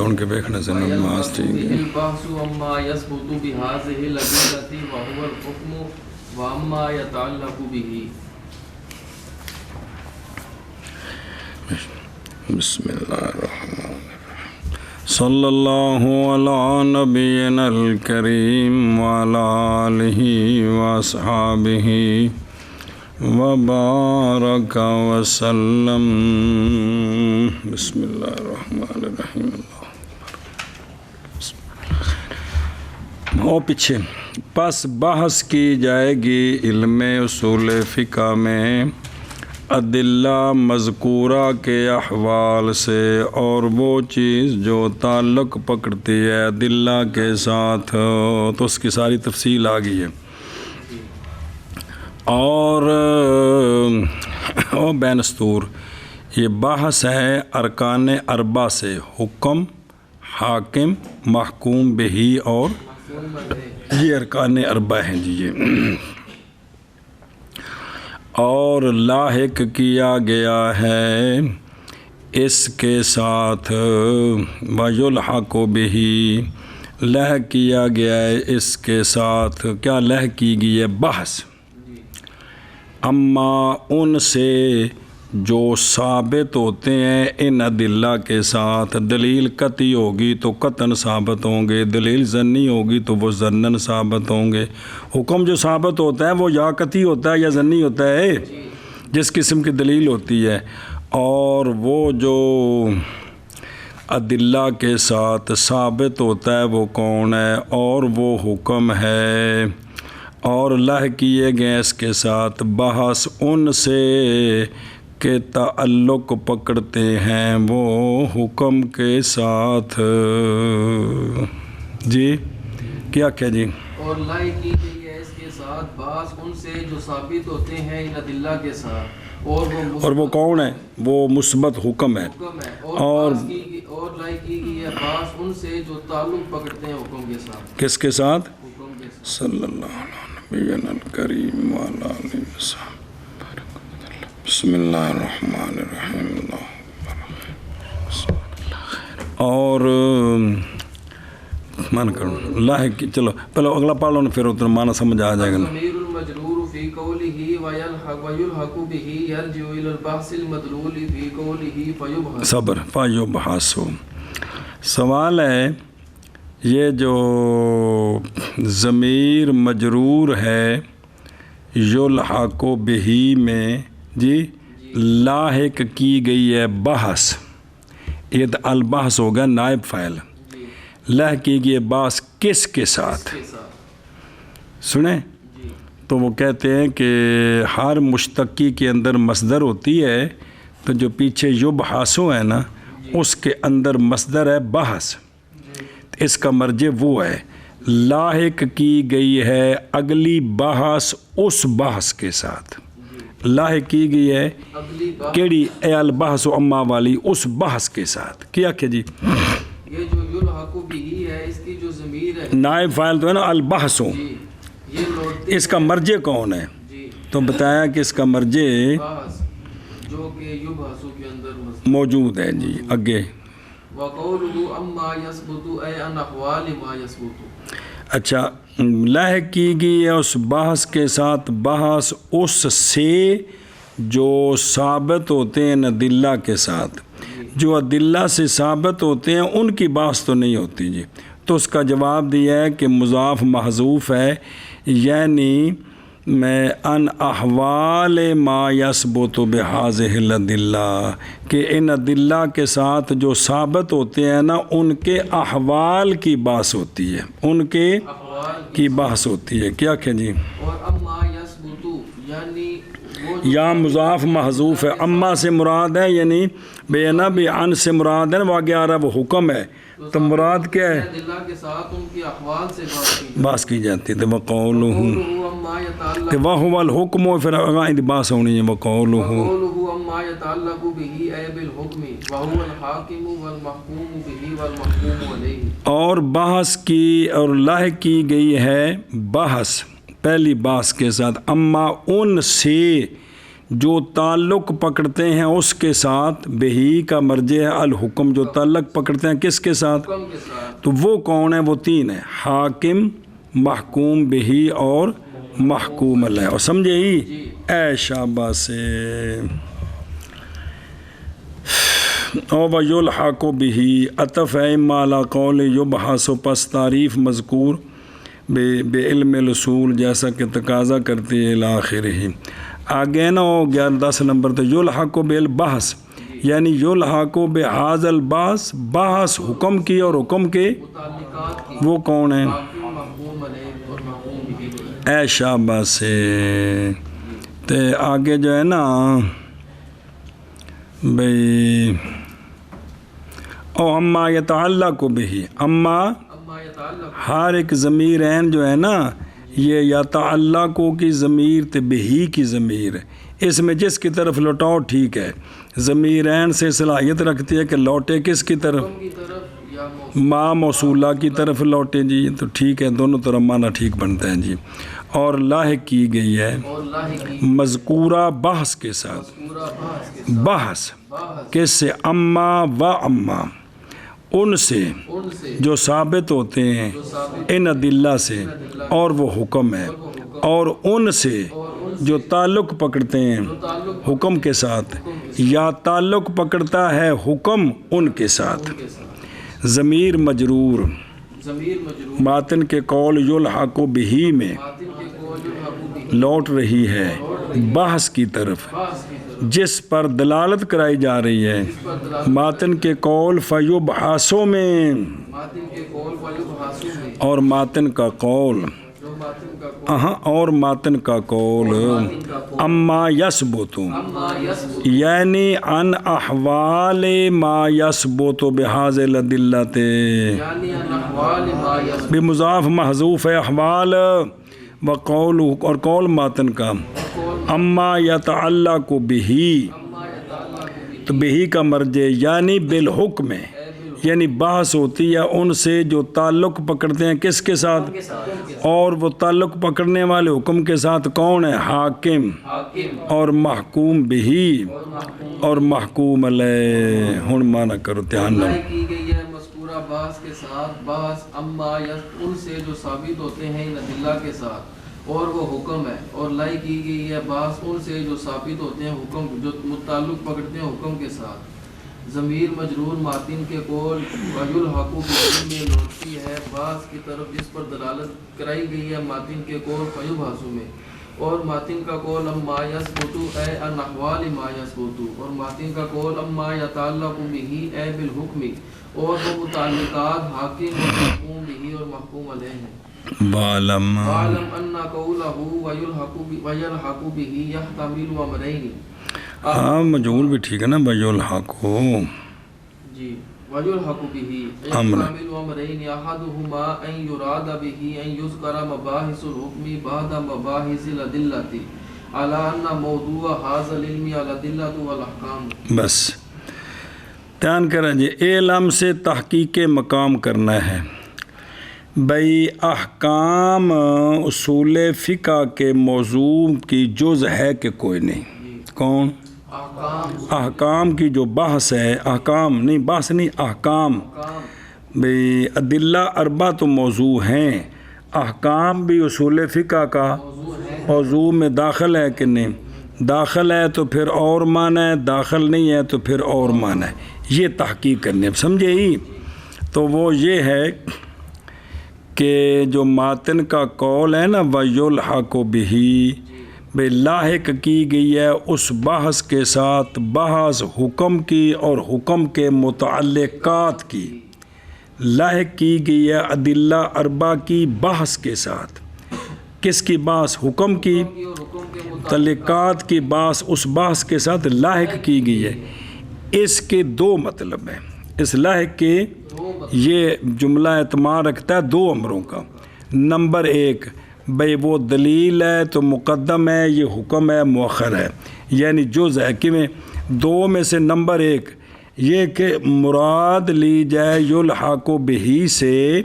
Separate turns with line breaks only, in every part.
سن کے دیکھنا سے نماز ٹھیک ہے.
البحث عما يثبت بهذه الأدلة وهو الحكم وعما يتعلق به.
بسم اللہ الرحمن الرحیم. صلی اللہ علی نبینا الکریم وعلی آلہ واصحابہ وبارک وسلم. بسم اللہ الرحمن الرحیم. پیچھے پس بحث کی جائے گی علم اصول فقہ میں ادلہ مذکورہ کے احوال سے اور وہ چیز جو تعلق پکڑتی ہے ادلہ کے ساتھ، تو اس کی ساری تفصیل آ گئی ہے. اور بین اسطور یہ بحث ہے ارکان اربع سے، حکم، حاکم، محکوم بہی، اور یہ ارکان اربع ہیں جی. یہ اور لاحق کیا گیا ہے اس کے ساتھ وَيُلْحَقُ بِهِ، لحق کیا گیا ہے اس کے ساتھ. کیا لحق کی گئی ہے؟ بحث. اما ان سے جو ثابت ہوتے ہیں ان ادلہ کے ساتھ، دلیل قطعی ہوگی تو قطعاً ثابت ہوں گے، دلیل ظنی ہوگی تو وہ ظناً ثابت ہوں گے. حکم جو ثابت ہوتا ہے وہ یا قطعی ہوتا ہے یا ظنی ہوتا ہے، جس قسم کی دلیل ہوتی ہے. اور وہ جو ادلہ کے ساتھ ثابت ہوتا ہے وہ کون ہے؟ اور وہ حکم ہے. اور لحق کیے گئے اس کے ساتھ بحث ان سے کے تعلق پکڑتے ہیں وہ حکم کے ساتھ. جی کیا جی؟
اور لائق کی گئی ہے اس کے ساتھ بعض ان سے جو ثابت ہوتے ہیں ان ادلہ کے ساتھ، اور وہ کون ہے؟
وہ مثبت حکم ہے. اور
لائق کی گئی ہے بعض ان سے جو تعلق پکڑتے ہیں حکم کے ساتھ.
کس کے ساتھ؟
حکم کے ساتھ.
صلی اللہ علیہ الکریم وعلی آلہ وسلم. بسم اللہ الرحمن الرحیم. اور مان کرو لاحق، چلو پہلے اگلا پڑھ لو نا، پھر اتنا معنی سمجھ آ جائے گا نا.
الضمیر المجرور فی قولہ ویلحق بہ یرجع الی البحث المدلول فی قولہ فیبحث.
صبر فیبحث. سوال ہے یہ جو ضمیر مجرور ہے یلحق بہ میں جی لاحق کی گئی ہے بحث، یہ البحث ہوگا نائب فاعل. لحق کی گئی ہے بحث کس کے ساتھ؟ سنیں تو وہ کہتے ہیں کہ ہر مشتقی کے اندر مصدر ہوتی ہے، تو جو پیچھے یبحثو ہے نا اس کے اندر مصدر ہے بحث، اس کا مرجع وہ ہے. لاحق کی گئی ہے اگلی بحث اس بحث کے ساتھ. لاحق کی گئی ہے کیڑی؟ اے البحث اما والی اس بحث کے ساتھ. کیا کہ جی
یہ جو یلحق بہ ہے اس کی جو ضمیر ہے
نائب فاعل تو ہے نا البحث، اس کا مرجع کون ہے؟ تو بتایا کہ اس کا مرجع
جو کہ یبحث کے اندر
موجود ہے جی. آگے
وقولہ اما یثبت اے ان احوال ما یثبت.
اچھا لاحق کی گئی ہے اس بحث کے ساتھ بحث اس سے جو ثابت ہوتے ہیں ادلہ کے ساتھ. جو ادلہ سے ثابت ہوتے ہیں ان کی بحث تو نہیں ہوتی جی. تو اس کا جواب دیا ہے کہ مضاف محذوف ہے، یعنی میں ان احوال ما یثبت بہذہ الادلہ، کہ ان ادلہ کے ساتھ جو ثابت ہوتے ہیں نا ان کے احوال کی بحث ہوتی ہے، ان کے کی بحث ہوتی ہے. کیا کہ جی؟
اور اما یثبت یعنی
یا مضاف محذوف ہے. اما سے مراد ہے یعنی بے نہ بھی ان سے مراد ہے، واقع آ رہا ہے وہ حکم ہے، تو مراد کیا ہے؟
ادلہ کے ساتھ ان کی احوال سے
بحث کی جاتی ہے. تو وقولہ وَهُوَ الْحُكْمُ، پھر آگاہ دی بحث ہونی ہے. وقولہ
اما يتعلق به اے بالحکم وهو الحاکم والمحکوم به والمحکوم علیہ.
اور بحث کی اور لاحق کی گئی ہے بحث پہلی بحث کے ساتھ اما ان سے جو تعلق پکڑتے ہیں اس کے ساتھ، بہی کا مرجع ہے الحکم، جو تعلق پکڑتے ہیں کس کے ساتھ؟
حکم کے ساتھ.
تو وہ کون ہے؟ وہ تین ہیں، حاکم، محکوم بہی اور محکوم علیہ. اور سمجھے ہی؟ اے شاباش سے. او ویلحق بہ عطف ہے اما علی قول یبحث، پس تعریف مذکور بے علم الاصول جیسا کہ تقاضا کرتی ہے الاخرہ. آگے نا ہو 10 نمبر تو یلحق بالبحث، یعنی یلحق بہذا البحث، بحث حکم کی اور حکم کے
متعلقات کی.
وہ کون ہیں؟
حاکم، محکوم علیہ اور محکوم بہ.
اے شاباش سے. تو آگے جو ہے نا بھئی او اما یتعلق بہ، اما
اما یتعلق.
ہر ایک ضمیر عین جو ہے نا یہ یتعلق کی ضمیر تے بہی کی ضمیر، اس میں جس کی طرف لوٹاؤ ٹھیک ہے. ضمیر عین سے صلاحیت رکھتی ہے کہ لوٹے کس کی طرف؟
حکم کی طرف یا موصول.
ما موصولہ کی طرف لوٹے جی. تو ٹھیک ہے، دونوں طرف معنی ٹھیک بنتا ہے جی. اور لاحق کی گئی ہے
اور لاحقی
مذکورہ بحث کے ساتھ.
پورا بحث کے ساتھ.
بحث
بحث
کس سے؟ اما و اما، ان سے
ان سے
جو ثابت ہوتے ہیں
جو ثابت
ان ادلہ سے، اور وہ حکم ہے. اور ان سے جو تعلق پکڑتے ہیں
تعلق
حکم کے ساتھ، یا تعلق پکڑتا ہے حکم ان کے ساتھ.
کے ساتھ.
ضمیر مجرور
ضمیر مجرور
ماتن کے قول یلحق بہ میں
ماتن کے قول یلحق بہ
لوٹ رہی ہے بحث کی طرف،
بحث کی طرف.
جس پر دلالت کرائی جا رہی ہے.
پر دلالت
ماتن کے قول فیبحثوا میں،
ماتن کے قول ویبحث میں.
اور ماتن کا قول
جو ماتن کا قول
اور ماتن کا قول
ماتن کا قول
اما یثبت،
اما یثبت
یعنی ان احوال ما یثبت بهذه الادلۃ،
یعنی ان احوال ما یثبت
بمضاف محذوف ہے احوال، وقول اور قول ماتن کا اما یتعلق بہ،
اما یتعلق بہ.
تو بہی کا مرجع یعنی بالحکم، یعنی بحث ہوتی ہے ان سے جو تعلق پکڑتے ہیں کس کے ساتھ؟ اور وہ تعلق پکڑنے والے حکم کے ساتھ کون ہے؟ حاکم
حاکم
اور محکوم بہی اور محکوم علیہ. ہن مانا کرو دھیان نہ.
لاحق کی گئی ہے مذکورہ بحث کے ساتھ، بحث اما ان سے جو ثابت ہوتے ہیں ان ادلہ کے ساتھ، اور وہ حکم ہے. اور لاحق کی گئی ہے بحث ان سے جو ثابت ہوتے ہیں حکم، جو متعلق پکڑتے ہیں حکم کے ساتھ. ضمیر مجرور ماتن کے قول ویلحق بہ میں لوٹتی ہے بحث کی طرف، جس پر دلالت کرائی گئی ہے ماتن کے قول فیبحث میں. اور ماتن کا قول اما یثبت اے ان احوال ما یثبت، اور ماتن کا قول اما یتعلق بہ اے بالحکم، اور وہ متعلقات حاکم اور محکوم بہ اور محکوم علیہ ہیں.
وعلم
وَاعْلَمْ أَنَّ قَوْلَهُ وَيُلْحَقُ بِهِ يَحْتَمِلُ أَمْرَيْنِ.
ہاں مجہول بھی ٹھیک ہے نا، ویلحق
جی وَيُلْحَقُ بِهِ يَحْتَمِلُ أَمْرَيْنِ أَحَدُهُمَا أَنْ يُرَادَ بِهِ أَنْ يُذْكَرَ مَبَاحِثُ الْحُكْمِ بَعْدَ مَبَاحِثِ الْأَدِلَّةِ عَلَى أَنَّ موضوع هذا العلم الأدلة والأحكام.
بس دھیان کریں جی. علم سے تحقیق مقام کرنا ہے بھئی. احکام اصول فقہ کے موضوع کی جز ہے کہ کوئی نہیں. کون؟ احکام کی جو بحث ہے، احکام نہیں، بحث نہیں، احکام بھئی. ادلہ اربع تو موضوع ہیں، احکام بھی اصول فقہ کا موضوع میں داخل ہے کہ نہیں؟ داخل ہے تو پھر اور معنی ہے، داخل نہیں ہے تو پھر اور معنی ہے. یہ تحقیق کرنے سمجھے ہی. تو وہ یہ ہے کہ جو ماتن کا قول ہے نا وَيُلْحَقُ بِهِ، بے لاحق کی گئی ہے اس بحث کے ساتھ، بحث حکم کی اور حکم کے متعلقات کی. لاحق کی گئی ہے ادلہ اربع کی بحث کے ساتھ. کس کی بحث؟ حکم کی. متعلقات کی بحث اس بحث کے ساتھ لاحق کی گئی ہے. اس کے دو مطلب ہیں. اس لاحق کے یہ جملہ اعتماد رکھتا ہے دو امروں کا. نمبر ایک بھئی وہ دلیل ہے تو مقدم ہے، یہ حکم ہے مؤخر ہے، یعنی جز ہے. کہ دو میں سے نمبر ایک یہ کہ مراد لی جائے یلحق بہ سے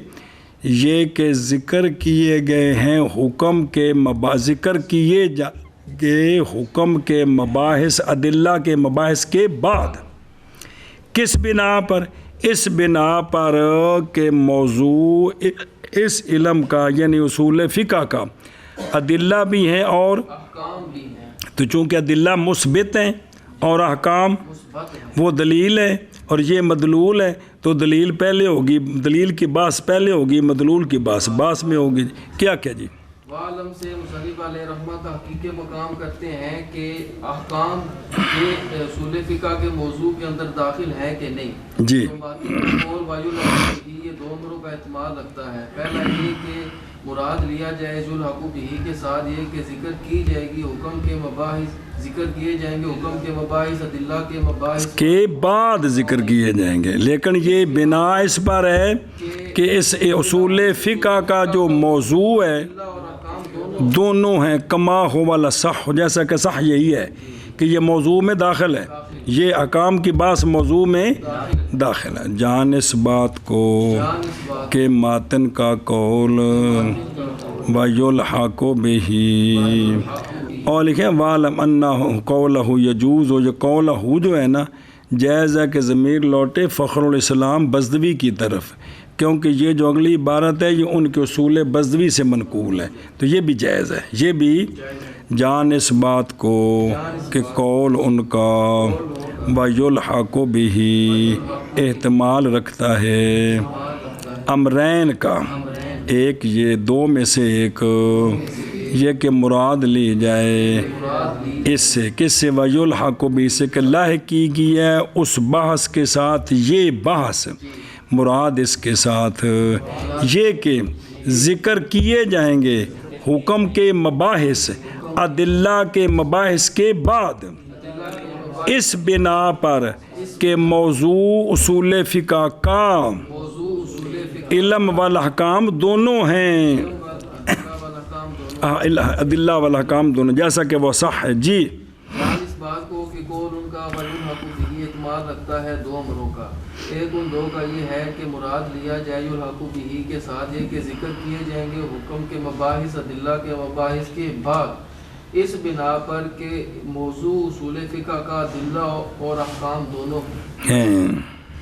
یہ کہ ذکر کیے گئے ہیں حکم کے ذکر کیے کہ حکم کے مباحث ادلہ کے مباحث کے بعد، کس بنا پر؟ اس بنا پر کہ موضوع اس علم کا یعنی اصول فقہ کا ادلہ بھی ہیں اور
احکام بھی ہیں،
تو چونکہ ادلہ مثبت ہیں اور احکام
مثبت ہیں،
وہ دلیل ہے اور یہ مدلول ہے، تو دلیل پہلے ہوگی، دلیل کی باس پہلے ہوگی، مدلول کی باس میں ہوگی۔ کیا جی؟
عالم سے مصنف علیہ رحمہ تحقیق مقام کرتے ہیں کہ احکام یہ اصول فقہ کے موضوع کے اندر داخل ہے کہ نہیں۔
جی
تو باقی قول وایو لفظی یہ دو امروں کا احتمال رکھتا ہے۔ پہلا یہ کہ مراد لیا جائے ذو الحق بھی کے ساتھ یہ کہ ذکر کی جائے گی حکم کے مباحث، ذکر کیے جائیں گے حکم کے مباحث ادلہ کے مباحث
کے بعد ذکر کیے جائیں گے، لیکن یہ بنا اس پر ہے کہ اس اصول فقہ کا جو موضوع ہے
اور احکام
دونوں ہیں، کما ہو والا صح، جیسا کہ صح یہی ہے کہ یہ موضوع میں داخل ہے، یہ احکام کی باس موضوع میں داخل ہے۔ جان اس بات کو کہ ماتن کا قول وَيُلْحَقُ بِهِ، اور لکھیں وَعْلَمْ أَنَّهُ قَوْلَهُ يَجُوزُ، جو قَوْلَهُ جو ہے نا جائز ہے کہ ضمیر لوٹے فخر الاسلام بزدوی کی طرف، کیونکہ یہ جو اگلی عبارت ہے یہ ان کے اصول بزدوی سے منقول ہے، تو یہ بھی جائز ہے، یہ بھی جان اس بات کو کہ قول ان کا وَيُلْحَقُ بِهِ احتمال رکھتا ہے امرین کا، ایک یہ دو میں سے ایک یہ کہ مراد لی جائے اس سے، کس سے؟ وَيُلْحَقُ بِهِ سے کہ لاحق کی گئی ہے اس بحث کے ساتھ، یہ بحث مراد اس کے ساتھ یہ کہ ذکر کیے جائیں گے حکم کے مباحث ادلہ کے مباحث کے بعد، اس بنا پر کہ موضوع اصول فقہ کا علم والاحکام دونوں ہیں، ادلہ والاحکام دونوں، جیسا کہ وہ صح ہے۔ جی
اس بات کو کہ قول ان کا وَيُلْحَقُ بِهِ اعتماد رکھتا ہے دو امروں کا، ایک ان دو کا یہ ہے کہ مراد لیا جائے یلحق بہ کے ساتھ یہ کہ ذکر کیے جائیں گے حکم کے مباحث ادلہ کے مباحث کے بعد، اس بنا پر کہ موضوع اصول فقہ کا ادلہ اور احکام دونوں
ہیں۔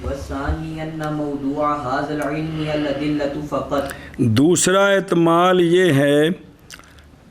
والثانی ان موضوع هذا العلم الادلة فقط،
دوسرا احتمال یہ ہے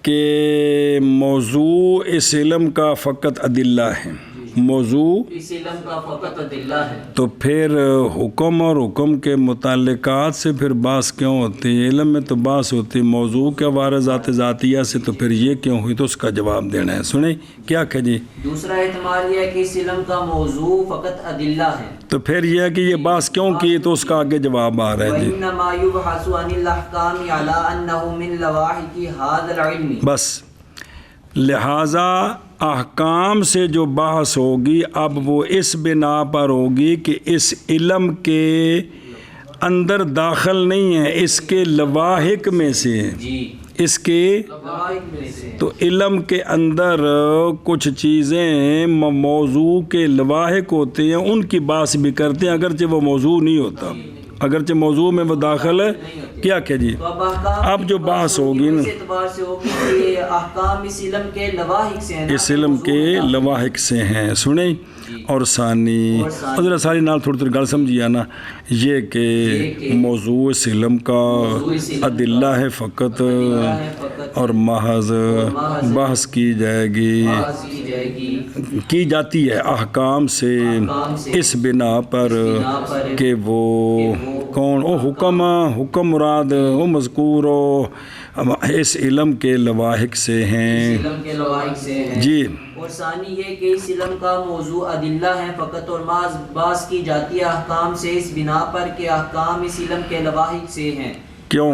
کہ موضوع اس علم کا فقط ادلہ ہے، موضوع
اس علم کا فقط ادلہ ہے،
تو پھر حکم اور حکم کے متعلقات سے پھر باس کیوں ہوتی ہے؟ علم میں تو باس ہوتی ہے، موضوع کے بارے ذات ذاتیہ سے تو پھر یہ کیوں ہوئی؟ تو اس کا جواب دینا ہے، سنیں کیا کہ جی
دوسرا احتمال یہ ہے کہ اس علم کا موضوع فقط ادلہ ہے،
تو پھر یہ ہے کہ یہ باس کیوں کی، تو اس کا آگے جواب آ رہا ہے جی۔
وَإِنَّمَا يُبْحَثُ عَنِ الْأَحْكَامِ عَلَىٰ أَنَّهُ مِنْ لَوَاحِقِ هَذَا الْعِلْمِ،
بس لہٰذا احکام سے جو بحث ہوگی اب وہ اس بنا پر ہوگی کہ اس علم کے اندر داخل نہیں ہے، اس کے لواحق میں سے ہے،
جی
اس کے
لوائق میں سے،
تو علم کے اندر کچھ چیزیں موضوع کے لواحق ہوتے ہیں، ان کی بات بھی کرتے ہیں اگرچہ وہ موضوع نہیں ہوتا، اگرچہ موضوع میں وہ داخل ہے۔ کیا کہ جی
تو اب احکام
اب جو بحث ہوگی نا
اس اعتبار سے ہوگی کہ احکام اس علم کے لواحق سے ہیں،
اس علم کے لواحق سے ہیں، سنیں اور ثانی حضرت ساری نال تھوڑی تھوڑی گل سمجھیا نا، یہ کہ موضوع اس علم کا ادلہ ہے فقط اور محض بحث کی جائے گی،
کی جائے گی
کی جاتی ہے احکام سے اس بنا پر کہ وہ کون او حکم مراد او مذکور او اس علم کے لواحق سے ہیں۔
علم کے لواحق سے ہیں،
جی
اور ثانی یہ کہ اس علم کا موضوع ادلہ ہے فقط اور محض باس کی جاتی ہے احکام سے اس بنا پر کہ احکام اس علم کے لواحق سے ہیں۔
کیوں؟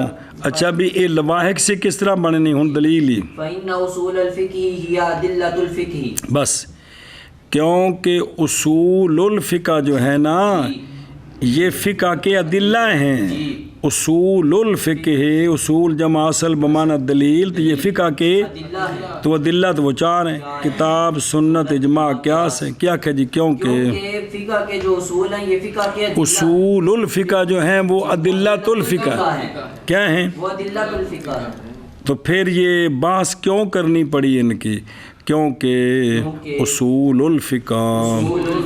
اچھا بھی یہ لواحق سے کس طرح بننی ہوں دلیل ہی
فَإِنَّ أُصُولَ الْفِقْهِ هِيَ أَدِلَّةُ الْفِقْهِ،
بس کیونکہ اصول الفقہ جو ہے نا یہ فقہ کے ادلہ ہیں، اصول الفقہ اصول جمع اصل بمعنی دلیل، تو یہ فقہ کے تو ادلہ تو وہ چار ہیں، کتاب سنت اجماع قیاس ہے۔ کیا کہ جی کیونکہ
فقہ کے جو اصول ہیں یہ فقہ کے ادلہ،
اصول الفقہ جو ہیں وہ ادلۃ الفقہ کیا ہیں،
وہ ادلۃ الفقہ ہے۔
تو پھر یہ بحث کیوں کرنی پڑی ان کی کیونکہ اصول الفقہ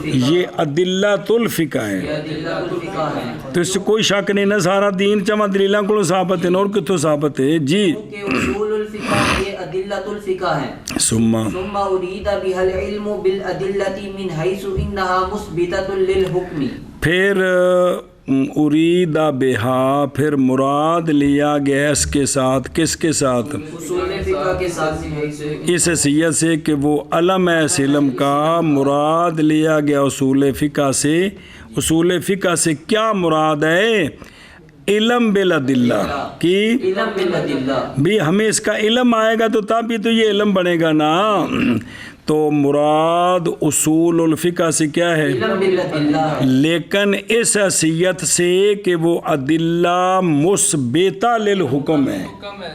یہ ادلۃ الفقہ ہے،
یہ ادلۃ الفقہ ہے،
تو اس سے کوئی شک نہیں نہ، سارا دین چما دلیلاں کو ثابت ہے اور کتوں ثابت ہے جی۔
کہ اصول الفقہ یہ ادلۃ الفقہ ہے۔
ثم
اريد بها العلم بالادلة من حيث انها مثبتة للحكم،
پھر اریدہ بہا، پھر مراد لیا گیا اس کے ساتھ، کس کے ساتھ؟
اصول فقہ کے ساتھ
اس حیثیت سے کہ وہ علم ہے اس علم کا، مراد لیا گیا اصول فقہ سے۔ اصول فقہ سے کیا مراد ہے؟ علم بالادلہ کی،
علم بالادلہ،
بھی ہمیں اس کا علم آئے گا تو تب بھی تو یہ علم بنے گا نا۔ تو مراد اصول الفقہ سے کیا ہے؟
علم بالادلہ،
لیکن اس حیثیت سے کہ وہ ادلہ مثبتہ للحکم ہے،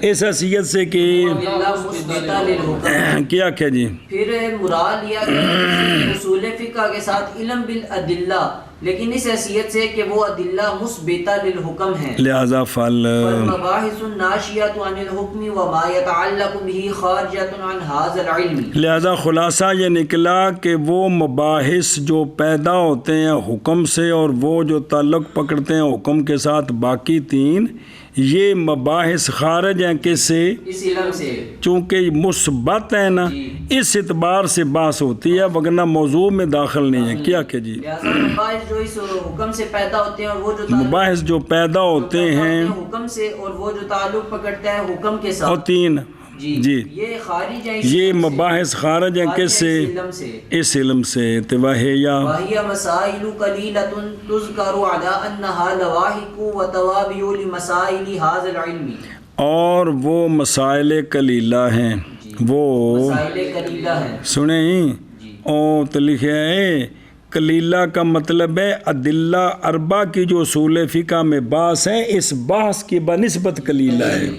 اس حیثیت سے کہ
ادلہ مثبتہ للحکم،
کیا کیا جی؟
پھر مراد لیا گیا اصول فقہ کے ساتھ علم بالادلہ، لیکن اس حیثیت سے کہ وہ ادلہ مثبتہ للحکم ہیں،
لہذا
والمباحث الناشئۃ عن الحکم وما يتعلق به خارجۃ عن هذا العلم،
لہذا خلاصہ یہ نکلا کہ وہ مباحث جو پیدا ہوتے ہیں حکم سے اور وہ جو تعلق پکڑتے ہیں حکم کے ساتھ، باقی تین یہ مباحث خارج ہیں کس سے؟
اس علم سے،
چونکہ مثبت ہے نا، اس اعتبار سے بحث ہوتی ہے، وگرنہ موضوع میں داخل نہیں ہے۔ کیا کہ جی
لہذا مباحث جو اس حکم سے پیدا ہوتے ہیں اور وہ جو
مباحث جو پیدا ہوتے ہیں
حکم سے اور وہ جو تعلق پکڑتا ہے حکم کے
اور
ساتھ،
تین جی
یہ خارج ہیں،
یہ مباحث خارج ہیں کس سے؟ اس علم سے۔ توہیا
وهي مسائل قليلة تذكر على أنها لواحق وتوابع لمسائل هذا العلم،
اور وہ مسائل قلیلہ ہیں، وہ
مسائل قلیلہ ہیں،
سنیں او تو لکھے ہے قلیلہ کا مطلب ہے ادلہ اربع کی جو اصول فقہ میں بحث ہے، اس بحث کی بنسبت قلیلہ ہے۔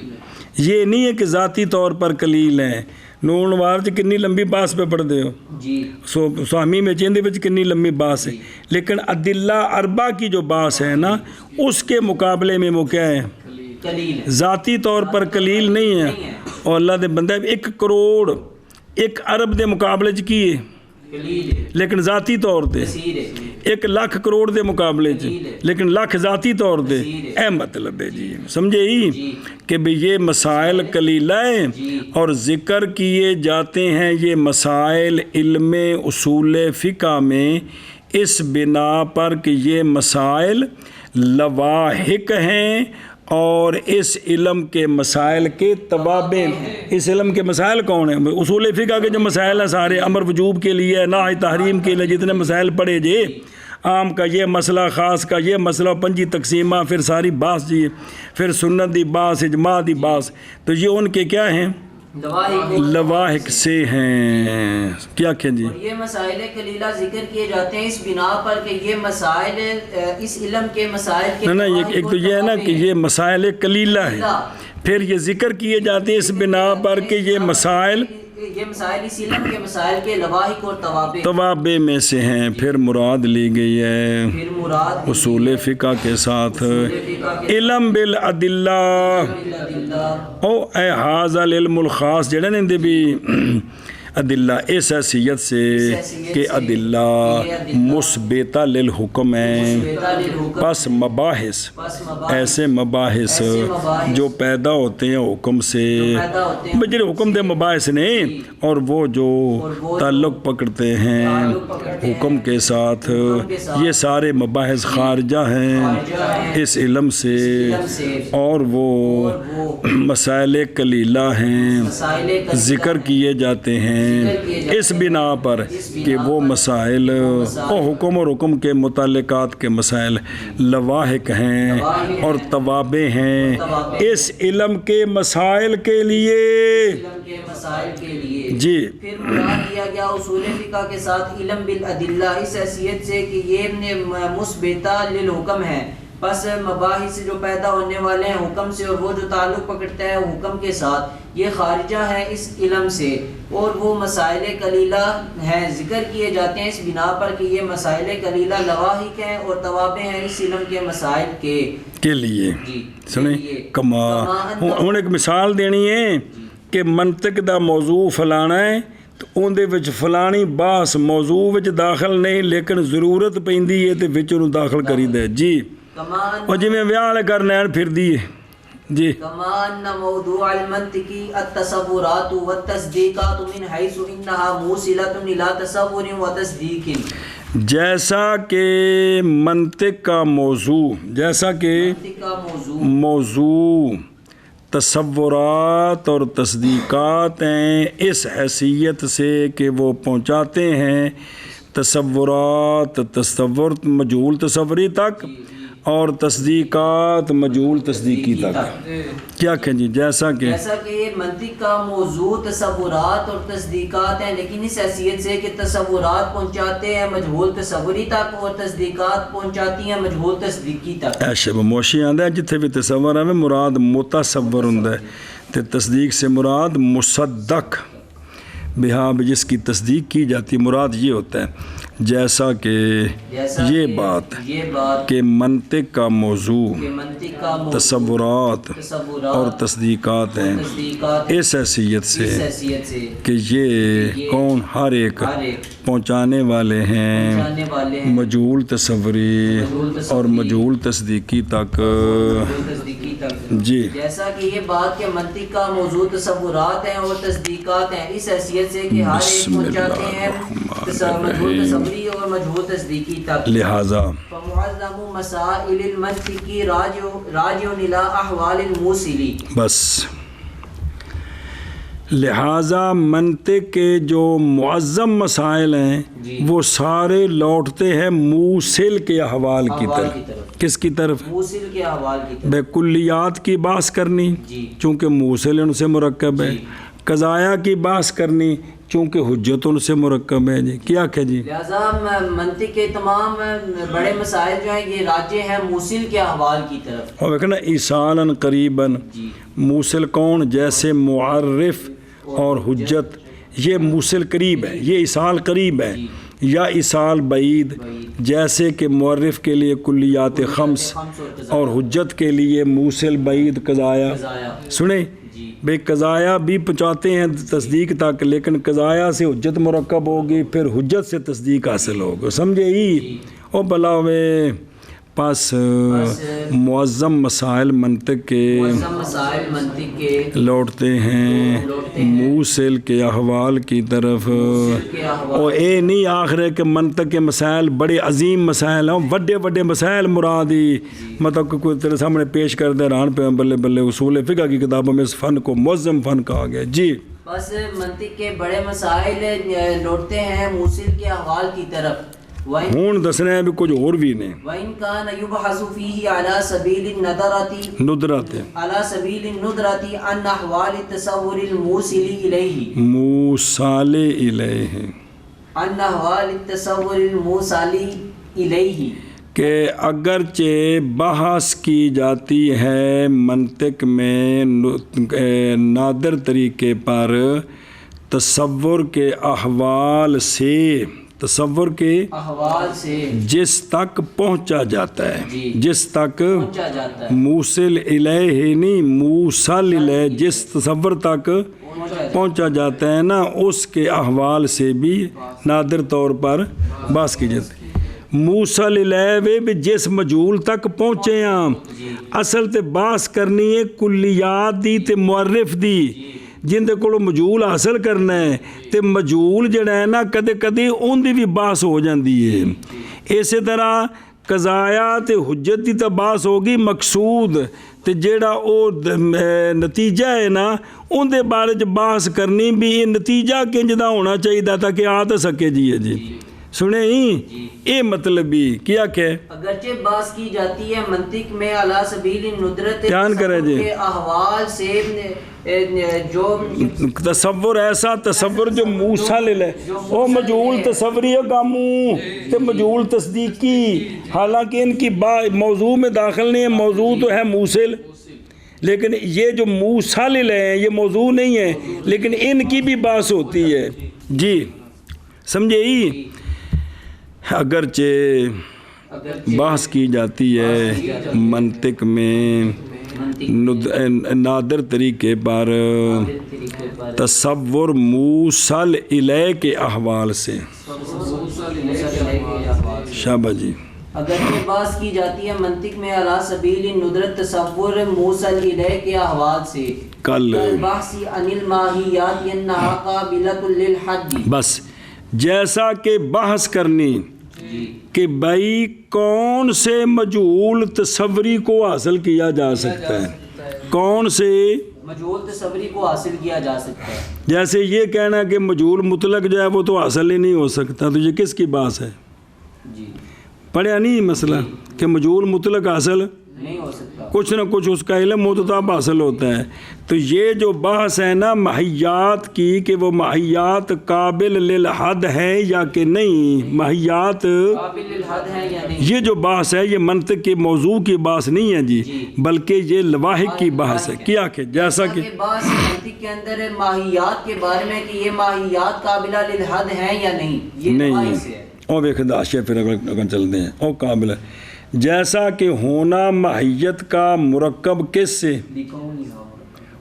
یہ نہیں ہے کہ ذاتی طور پر قلیل ہیں۔ نون وار چ کنی لمبی باس پہ پڑھ دے ہو
جی،
سوامی میں چیندے وچ کنی لمبی باس ہے، لیکن ادلہ اربع کی جو باس ہے نا اس کے مقابلے میں وہ کیا ہے؟
قلیل ہے،
ذاتی طور پر قلیل نہیں ہے۔ اور اللہ دے بندے 1 کروڑ 1 ارب دے مقابلے چ کی ہے
قلیل ہے،
لیکن ذاتی طور تے
کثیر ہے،
1 لاکھ کروڑ دے مقابلے چ لیکن لاکھ ذاتی طور تے، اے مطلب ہے جی سمجھے ہی کہ بھی یہ مسائل قلیلہ ہیں اور ذکر کیے جاتے ہیں یہ مسائل علم اصول فقہ میں اس بنا پر کہ یہ مسائل لواحق ہیں اور اس علم کے مسائل کے توابع۔ اس علم کے مسائل کون ہیں؟ اصول فقہ کے جو مسائل ہیں سارے، امر وجوب کے لیے، نہی تحریم کے لیے جتنے مسائل پڑھے جی، عام کا یہ مسئلہ، خاص کا یہ مسئلہ، پنجی تقسیمہ، پھر ساری باس جی، پھر سنت دی باس، اجماع دی باس، تو یہ ان کے کیا ہیں؟ لواحق سے ہیں۔ کیا کہیں جی؟
یہ مسائل قلیلہ ذکر کیے جاتے ہیں اس بنا پر کہ یہ مسائل اس علم کے مسائل کے
نا ایک تو یہ ہے نا کہ یہ مسائل قلیلہ ہے، پھر یہ ذکر کیے جاتے ہیں اس بنا پر کہ یہ مسائل
اس علم کے مسائل کے لواحق اور
توابع میں سے ہیں۔ پھر مراد لی گئی ہے
پھر مراد
اصول فقہ کے ساتھ علم بالادلہ او اے حاضر العلم الخاص جڑے نے بھی ادلہ اس حیثیت سے کہ ادلہ مثبتہ للحکم ہیں، پس مباحث ایسے مباحث جو پیدا ہوتے ہیں حکم سے، بجر حکم دے مباحث نہیں، اور وہ جو تعلق پکڑتے ہیں حکم کے ساتھ، یہ سارے مباحث خارجہ ہیں اس علم سے، اور وہ مسائل قلیلہ ہیں ذکر کیے جاتے ہیں اس بنا پر کہ وہ مسائل اور حکم اور حکم کے متعلقات کے مسائل لواحق ہیں اور توابع ہیں اس علم کے مسائل کے لیے جی۔
پھر مراد دیا گیا اصول فقہ کے ساتھ علم بالادلہ اس حیثیت سے کہ یہ مثبتہ للحکم ہے، پس مباحث جو پیدا ہونے والے ہیں حکم سے اور وہ جو تعلق پکڑتا ہے حکم کے ساتھ یہ خارجہ ہے اس علم سے، اور وہ مسائل قلیلہ ہیں ذکر کیے جاتے ہیں اس بنا پر کہ یہ مسائل قلیلہ لواحق ہیں اور توابع ہیں اس علم کے مسائل کے
لیے۔ سنیں کما ہوں ایک مثال دینی ہے کہ منطق دا موضوع فلانا ہے ਉਹਦੇ ਵਿੱਚ ਫਲਾਣੀ ਬਾਸ ਮੌਜ਼ੂ ਵਿੱਚ ਦਾਖਲ ਨਹੀਂ, ਲੇਕਿਨ ਜ਼ਰੂਰਤ ਪੈਂਦੀ ਹੈ ਤੇ ਵਿੱਚ ਉਹਨੂੰ ਦਾਖਲ ਕਰੀਦਾ ਜੀ। ਉਹ ਜਿਵੇਂ ਵਿਆਹ ਵਾਲੇ ਘਰ ਲੈਣ ਫਿਰਦੀ ਹੈ جی
كما ان موضوع المنطق التصورات والتصديقات من حيث انها موصلة الى تصور وتصديق،
جیسا کہ منطق کا موضوع، جیسا کہ موضوع تصورات اور تصدیقات ہیں اس حیثیت سے کہ وہ پہنچاتے ہیں تصورات تصور مجہول تصوری تک اور تصدیقات مجہول تصدیقی تک. کیا کہیں جی؟ جیسا کہ
یہ منطق کا موضوع تصورات اور تصدیقات ہیں، لیکن اس حیثیت سے کہ تصورات پہنچاتے ہیں مجہول تصوری تک اور تصدیقات پہنچاتی ہیں مجہول تصدیقی تک.
ایشے موشی آندہ ہے جتھے بھی تصور ہے مراد متصور ہوندہ ہے، تے تصدیق سے مراد مصدق بہا جس کی تصدیق کی جاتی مراد یہ ہوتا ہے. جیسا کہ یہ بات کہ منطق کا موضوع تصورات اور تصدیقات ہیں اس حیثیت سے کہ یہ کون ہر ایک پہنچانے والے ہیں مجہول تصوری اور مجہول تصدیقی تک. جی
جیسا کہ یہ بات کہ منطق کا موضوع تصورات ہیں اور تصدیقات ہیں اس حیثیت سے کہ ہر ایک پہنچاتے ہیں مجہول تصوری اور مجہول تصدیقی تک.
لہذا
فمعظم مسائل المنطق راجع الى احوال الموصل.
بس لہذا منطق کے جو معظم مسائل ہیں وہ سارے لوٹتے ہیں موصل کے احوال کی طرف. کس کی طرف؟
موصل کے احوال کی طرف.
بے کلیات کی بحث کرنی چونکہ موصل ان سے مرکب ہے، قضایا کی بحث کرنی چونکہ حجت ان سے مرکب ہے. جی کیا کہ جی
لہذا منطق کے تمام بڑے مسائل جو ہیں یہ راجع ہیں موصل کے احوال کی طرف.
اور دیکھنا ایصالاً قریباً موصل کون؟ جیسے معرف اور حجت یہ موصل قریب ہے، یہ ایصال قریب ہے، یا ایصال بعید جیسے کہ معرف کے لیے کلیات خمس اور حجت کے لیے موصل بعید قضایا. سنیں بے قضایا بھی پہنچاتے ہیں تصدیق تک، لیکن قضایا سے حجت مرکب ہوگی پھر حجت سے تصدیق حاصل ہوگی. سمجھے ہی؟ او بلاوے پس معظم مسائل منطق کے لوٹتے ہیں موصل کے احوال کی طرف. اور اے نہیں آخر ہے کہ منطق کے مسائل بڑے عظیم مسائل ہیں، بڑے بڑے مسائل مراد ہی مطلب کہ کوئی تیرے سامنے پیش کر دے رہان پہ بلے بلے اصول فقہ کی کتابوں میں اس فن کو معظم فن کہا گیا. جی
بس منطق کے بڑے مسائل لوٹتے ہیں موصل کے احوال کی طرف.
ہون دسنے ہیں بھی کچھ اور بھی نہیں.
وَإِن كَانَ يُبْحَثُ فِيهِ عَلَى سَبِيلِ النَّظَرَةِ عَلَى سَبِيلِ النُّظْرَةِ عَنْ أَحْوَالِ التَّصَوُّرِ الْمُوصِلِ إِلَيْهِ
موصل الیہ
عَنْ أَحْوَالِ التَّصَوُّرِ الْمُوصَلِ إِلَيْهِ
کہ اگرچہ بحث کی جاتی ہے منطق میں نادر طریقے پر تصور کے احوال سے، تصور کے
احوال سے
جس تک پہنچا جاتا ہے، جس تک موصل الیہ نہیں موصل الیہ جس تصور تک پہنچا جاتا ہے نا اس کے احوال سے بھی نادر طور پر بحث کی جاتی ہے. موصل الیہ بھی جس مجہول تک پہنچے ہیں اصل تے بحث کرنی ہے کلیات دی تے معرف دی جن دے کولوں مجہول حاصل کرنا ہے تے مجہول جڑا ہے نا کدے کدے اون دی بھی بحث ہو جاندی ہے. اسی طرح قضایا تے حجت دی تے بحث ہوگی مقصود تے جیڑا او نتیجہ ہے نا اون دے بارے چ بحث کرنی بھی یہ نتیجہ کنج دا ہونا چاہیے تاکہ آ تو سکے. جی جی سنے ہی اے مطلب بھی کیا کہ
اگرچہ بحث کی جاتی ہے منطق میں علی سبیل الندرت
دھیان کریں جی
کے احوال سے جو
تصور ایسا تصور جو موصل ہے وہ مجہول تصوری کاموں تے مجہول تصدیقی، حالانکہ ان کی موضوع میں داخل نہیں ہے، موضوع تو ہے موصل، لیکن یہ جو موصل ہیں یہ موضوع نہیں ہے لیکن ان کی بھی بحث ہوتی ہے. جی سمجھے ہی؟ اگرچہ بحث کی جاتی ہے منطق میں نادر طریقے پر تصور موصل الیہ کے احوال سے. شابہ جی.
اگرچہ بحث کی جاتی ہے منطق میں علی سبیل ندرت تصور موصل الیہ کے احوال سے
کل
بحث عن الماہیات ینہا قابلۃ للحد.
بس جیسا کہ بحث کرنی کہ بھائی کون سے مجہول تصوری کو حاصل کیا جا سکتا ہے, کون سے
مجہول تصوری کو حاصل کیا جا سکتا ہے.
جیسے یہ کہنا کہ مجہول مطلق جو ہے وہ تو حاصل ہی نہیں ہو سکتا, تو یہ کس کی بات ہے؟
جی
پڑھیا نہیں مسئلہ کہ مجہول مطلق حاصل
نہیں ہو سکتا,
کچھ نہ کچھ اس کا علم ہو تو تب حاصل ہوتا ہے. تو یہ جو بحث ہے نا ماہیات کی کہ وہ ماہیات قابل للحد ہے یا کہ نہیں, ماہیات
قابل للحد ہے یا نہیں,
یہ جو بحث ہے یہ منطق کے موضوع کی بحث نہیں ہے جی, بلکہ یہ لواحق کی بحث ہے. کیا کہ جیسا کہ
بحث منطق کے اندر ماہیات کے بارے میں کہ یہ ماہیات قابلہ للحد ہیں یا نہیں, یہ
نہیں
بحث ہے.
اور ویخداشے پھر اگر چلتے ہیں اور قابل ہے جیسا کہ ہونا ماہیت کا مرکب کس سے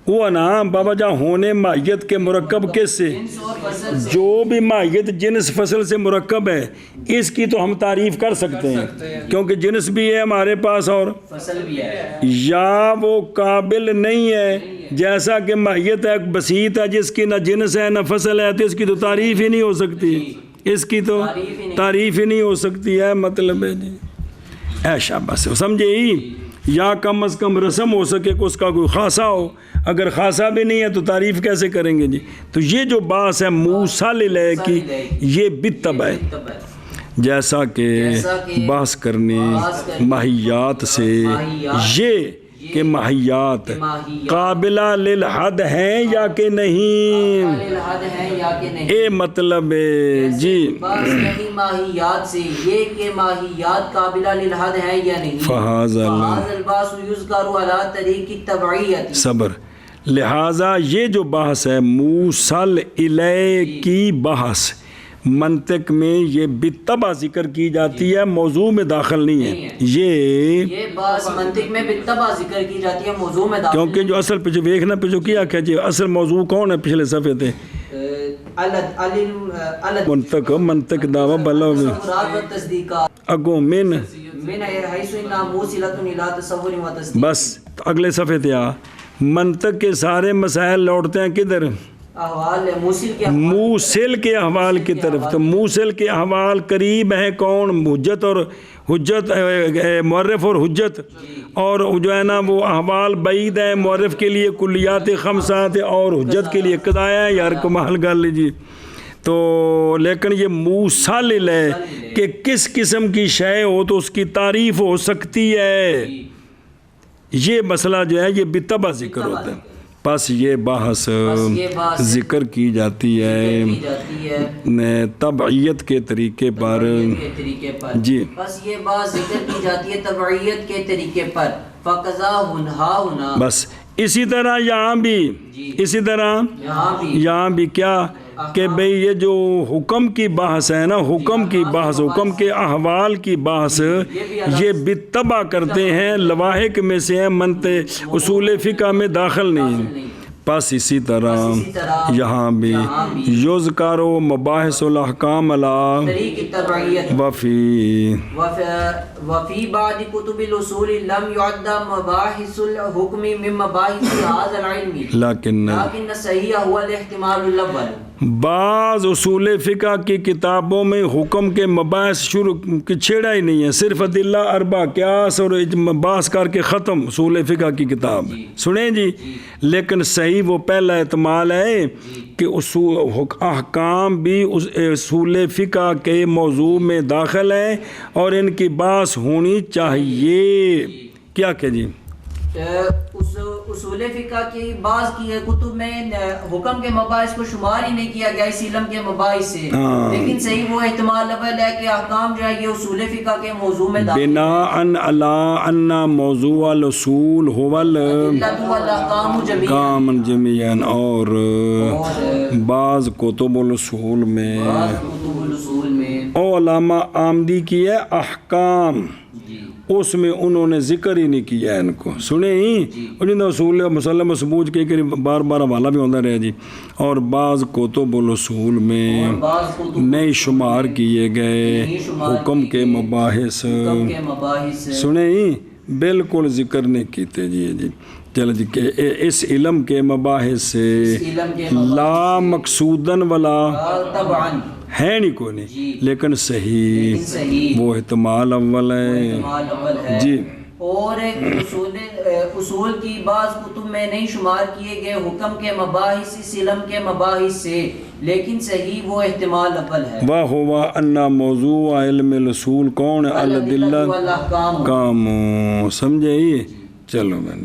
وہ نا بابا جان, ہونے ماہیت کے مرکب کس سے, جو بھی ماہیت جنس فصل سے مرکب ہے اس کی تو ہم تعریف کر سکتے ہیں کیونکہ جنس بھی ہے ہمارے پاس اور
فصل بھی ہے,
یا وہ قابل نہیں ہے جیسا کہ ماہیت ہے بسیط ہے جس کی نہ جنس ہے نہ فصل ہے, تو اس کی تو تعریف ہی نہیں ہو سکتی, اس کی تو تعریف ہی نہیں ہو سکتی ہے. مطلب ہے جی ایشا بس سمجھے ہی, یا کم از کم رسم ہو سکے کہ اس کا کوئی خاصہ ہو, اگر خاصہ بھی نہیں ہے تو تعریف کیسے کریں گے جی. تو یہ جو بات ہے موصل الیہ کی یہ بالطبع ہے, جیسا کہ بحث کرنے ماہیات سے یہ کہ ماہیات قابلہ للحد ہیں یا کہ نہیں, اے مطلب جی
ماہیات سے یہ کہ ماہیات قابلہ للحد ہیں یا نہیں,
فہذا
الباس یذکر علی طریق التبعیت.
صبر. لہٰذا یہ جو بحث ہے موصل الیہ کی بحث منطق میں یہ بالطبع ذکر کی جاتی ہے, موضوع میں داخل نہیں ہے. یہ
بحث منطق میں بالطبع ذکر کی جاتی ہے, موضوع میں داخل,
کیونکہ جو اصل پہ جو دیکھنا پہ جو کیا کہ جی اصل موضوع کون ہے پچھلے صفحے تھے منطق دعوی بلو اگو من بس اگلے صفحے تھے آ منطق کے سارے مسائل لوٹتے ہیں کدھر, موصل کے احوال کی طرف. تو موصل کے احوال قریب ہیں کون, حجت اور حجت, معرف اور حجت, اور جو ہے نا وہ احوال بعید ہیں معرف کے لیے کلیات خمسات اور حجت کے لیے قضایا ہے. یار کو محل کر لیجیے. تو لیکن یہ موصل الیہ کہ کس قسم کی شے ہو تو اس کی تعریف ہو سکتی ہے, یہ مسئلہ جو ہے یہ بالطبع ذکر ہوتا ہے. پس یہ بحث ذکر کی جاتی ہے تبعیت کے طریقے پر جی,
بس یہ بات ذکر کی جاتی ہے تبعیت کے طریقے پر. فقضا ہونا
بس اسی طرح یہاں بھی, اسی طرح یہاں بھی کیا کہ بھئی یہ جو حکم کی بحث ہے نا, حکم کی بحث, حکم کے احوال کی بحث یہ بالطبع کرتے ہیں, لواحق میں سے ہیں, منطق اصول فقہ میں داخل نہیں. پس اسی طرح یہاں بھی یذکر مباحث الاحکام علی
وفی بعض کتب الاصول لم يعد مباحث الحکم من مباحث هذا العلم لیکن صحیح هو الاحتمال الاول.
بعض اصول فقہ کی کتابوں میں حکم کے مباحث شروع چھیڑا ہی نہیں ہے, صرف ادلہ اربع قیاس اور بحث کر کے ختم. اصول فقہ کی کتاب سنیں جی, لیکن صحیح وہ پہلا احتمال ہے کہ احکام بھی اصول فقہ کے موضوع میں داخل ہیں اور ان کی بحث ہونی چاہیے. کیا کہ جی
اصول فقہ کی بعض کی کتب میں حکم کے مباحث کو شمار ہی نہیں کیا گیا اس علم کے مباحث سے, لیکن صحیح وہ احتمال اول ہے کہ احکام جو ہے یہ اصول فقہ کے موضوع میں داخل
بناءً علی ان موضوع الاصول هو الاحکام جميعا. اور بعض کتب الاصول میں اور علامہ آمدی کی ہے احکام،
جی
اس میں انہوں نے ذکر ہی نہیں کیا ہے ان کو، سنے ہی اور جن اصول مسلم سبوج کے بار بار حوالہ بھی ہوتا رہے جی، اور بعض کتب الاصول میں
بعض کتب
نئے شمار کیے گئے
نہیں شمار
حکم کے
کیے گئے،
مباحث،
حکم کے مباحث
سنے ہی بالکل ذکر نہیں کیتے جی جی چلو جی کہ اس علم کے مباحث سے
علم کے مباحث
لا مقصودن ولا
طبعاً
ہے نہیں کوئی نہیں،
جی
لیکن صحیح
لیکن صحیح
وہ احتمال اول ہے
احتمال اول ہے،
جی۔
اور اصول کی بعض کتب میں نہیں شمار کیے گئے حکم کے مباحث اس علم کے مباحث سے، لیکن صحیح وہ احتمال اول ہے۔
وَهُوَ أَنَّ موضوع علم الاصول کون ہے؟ الدلہ
والاحکام،
کام، سمجھے یہ؟ چلو میں